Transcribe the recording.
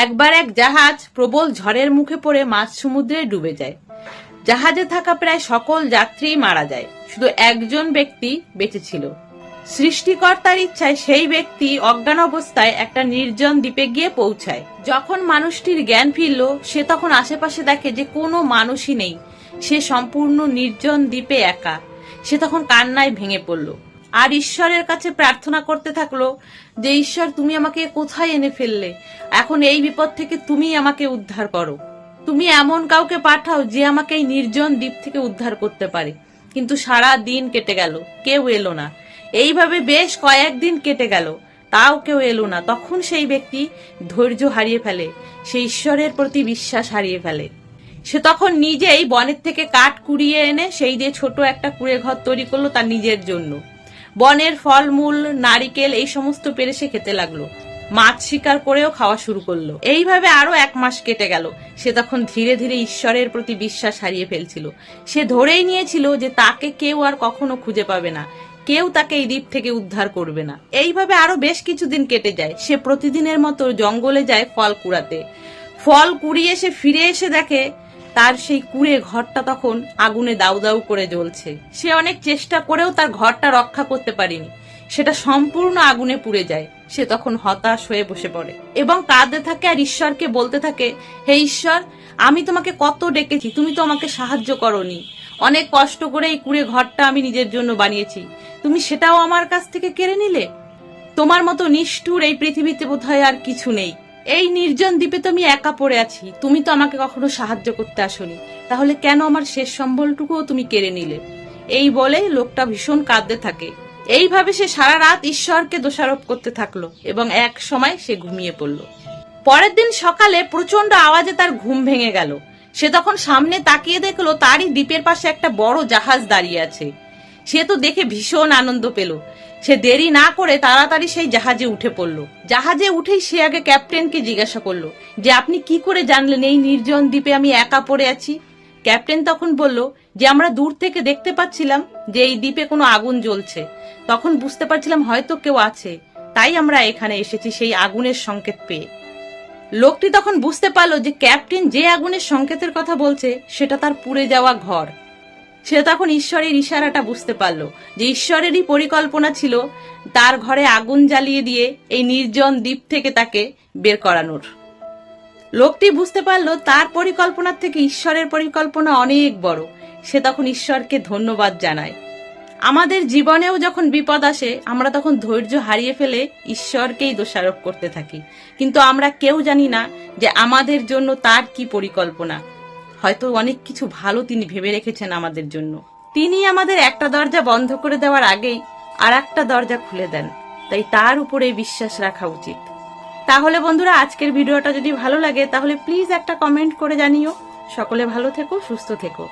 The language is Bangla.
একবার এক জাহাজ প্রবল ঝড়ের মুখে পড়ে মাঝ সমুদ্রে ডুবে যায়। জাহাজে থাকা প্রায় সকল যাত্রী মারা যায়, শুধু একজন ব্যক্তি বেঁচে ছিল। সৃষ্টিকর্তার ইচ্ছায় সেই ব্যক্তি অজ্ঞান অবস্থায় একটা নির্জন দ্বীপে গিয়ে পৌঁছায়। যখন মানুষটির জ্ঞান ফিরল, সে তখন আশেপাশে দেখে যে কোনো মানুষই নেই, সে সম্পূর্ণ নির্জন দ্বীপে একা। সে তখন কান্নায় ভেঙে পড়ল আর ঈশ্বরের কাছে প্রার্থনা করতে থাকলো যে ঈশ্বর, তুমি আমাকে কোথায় এনে ফেললে? এখন এই বিপদ থেকে তুমি আমাকে উদ্ধার করো। তুমি এমন কাউকে পাঠাও যে আমাকে এই নির্জন দ্বীপ থেকে উদ্ধার করতে পারে। কিন্তু সারা দিন কেটে গেল, কেউ এলো না। এইভাবে বেশ কয়েকদিন কেটে গেল, তাও কেউ এলো না। তখন সেই ব্যক্তি ধৈর্য হারিয়ে ফেলে, সে ঈশ্বরের প্রতি বিশ্বাস হারিয়ে ফেলে। সে তখন নিজেই বনের থেকে কাঠ কুড়িয়ে এনে সেই দিয়ে ছোট একটা কুঁড়ে ঘর তৈরি করলো তার নিজের জন্য। বনের ফলমূল, নারিকেল এই সমস্ত পেরে সে খেতে লাগলো। মাছ শিকার করেও খাওয়া শুরু করলো। এইভাবে আরো 1 মাস কেটে গেল। সে তখন ধীরে ধীরে ঈশ্বরের প্রতি বিশ্বাস হারিয়ে ফেলছিল। সে ধরেই নিয়েছিল যে তাকে কেউ আর কখনো খুঁজে পাবে না, কেউ তাকে এই দ্বীপ থেকে উদ্ধার করবে না। এইভাবে আরো বেশ কিছুদিন কেটে যায়। সে প্রতিদিনের মতো জঙ্গলে যায় ফল কুড়াতে। ফল কুড়িয়ে সে ফিরে এসে দেখে তার সেই কুঁড়ে ঘরটা তখন আগুনে দাউ দাউ করে জ্বলছে। সে অনেক চেষ্টা করেও তার ঘরটা রক্ষা করতে পারেনি, সেটা সম্পূর্ণ আগুনে পুড়ে যায়। সে তখন হতাশ হয়ে বসে পড়ে এবং কাঁদতে থাকে আর ঈশ্বরকে বলতে থাকে, হে ঈশ্বর, আমি তোমাকে কত ডেকেছি, তুমি তো আমাকে সাহায্য করোনি। অনেক কষ্ট করে এই কুঁড়ে ঘরটা আমি নিজের জন্য বানিয়েছি, তুমি সেটাও আমার কাছ থেকে কেড়ে নিলে। তোমার মতো নিষ্ঠুর এই পৃথিবীতে বোধহয় আর কিছু নেই। এই নির্জন দ্বীপে তো আমি একা পড়ে আছি, তুমি তো আমাকে কখনো সাহায্য করতে আসোনি, তাহলে কেন আমার শেষ সম্বলটুকুও তুমি কেড়ে নিলে? এই বলে লোকটা ভীষণ কাঁদতে থাকে। এইভাবে সে সারা রাত ঈশ্বরকে দোষারোপ করতে থাকলো এবং এক সময় সে ঘুমিয়ে পড়ল। পরের দিন সকালে প্রচন্ড আওয়াজে তার ঘুম ভেঙে গেল। সে তখন সামনে তাকিয়ে দেখলো তারই দ্বীপের পাশে একটা বড় জাহাজ দাঁড়িয়ে আছে। সে তো দেখে ভীষণ আনন্দ পেল। সে দেরি না করে তাড়াতাড়ি সেই জাহাজে উঠে পড়ল। জাহাজে উঠেই সে আগে ক্যাপ্টেনকে জিজ্ঞাসা করলো যে আপনি কি করে জানলেন এই নির্জন দ্বীপে আমি একা পড়ে আছি? ক্যাপ্টেন তখন বলল যে আমরা দূর থেকে দেখতে পাচ্ছিলাম যে এই দ্বীপে কোনো আগুন জ্বলছে, তখন বুঝতে পারছিলাম হয়তো কেউ আছে, তাই আমরা এখানে এসেছি সেই আগুনের সংকেত পেয়ে। লোকটি তখন বুঝতে পারলো যে ক্যাপ্টেন যে আগুনের সংকেতের কথা বলছে সেটা তার পুড়ে যাওয়া ঘর। সে তখন ঈশ্বরের ইশারাটা বুঝতে পারলো যে ঈশ্বরেরই পরিকল্পনা ছিল তার ঘরে আগুন জ্বালিয়ে দিয়ে এই নির্জন দ্বীপ থেকে তাকে বের করানোর। লোকটি বুঝতে পারলো তার পরিকল্পনার থেকে ঈশ্বরের পরিকল্পনা অনেক বড়। সে তখন ঈশ্বরকে ধন্যবাদ জানায়। আমাদের জীবনেও যখন বিপদ আসে আমরা তখন ধৈর্য হারিয়ে ফেলে ঈশ্বরকেই দোষারোপ করতে থাকি, কিন্তু আমরা কেউ জানি না যে আমাদের জন্য তার কি পরিকল্পনা। হয়তো অনেক কিছু ভালো তিনি ভেবে রেখেছেন আমাদের জন্য। তিনি আমাদের একটা দরজা বন্ধ করে দেওয়ার আগেই আর একটা দরজা খুলে দেন, তাই তার উপরে বিশ্বাস রাখা উচিত। তাহলে বন্ধুরা, আজকের ভিডিওটা যদি ভালো লাগে তাহলে প্লিজ একটা কমেন্ট করে জানিও। সকলে ভালো থেকো, সুস্থ থেকো।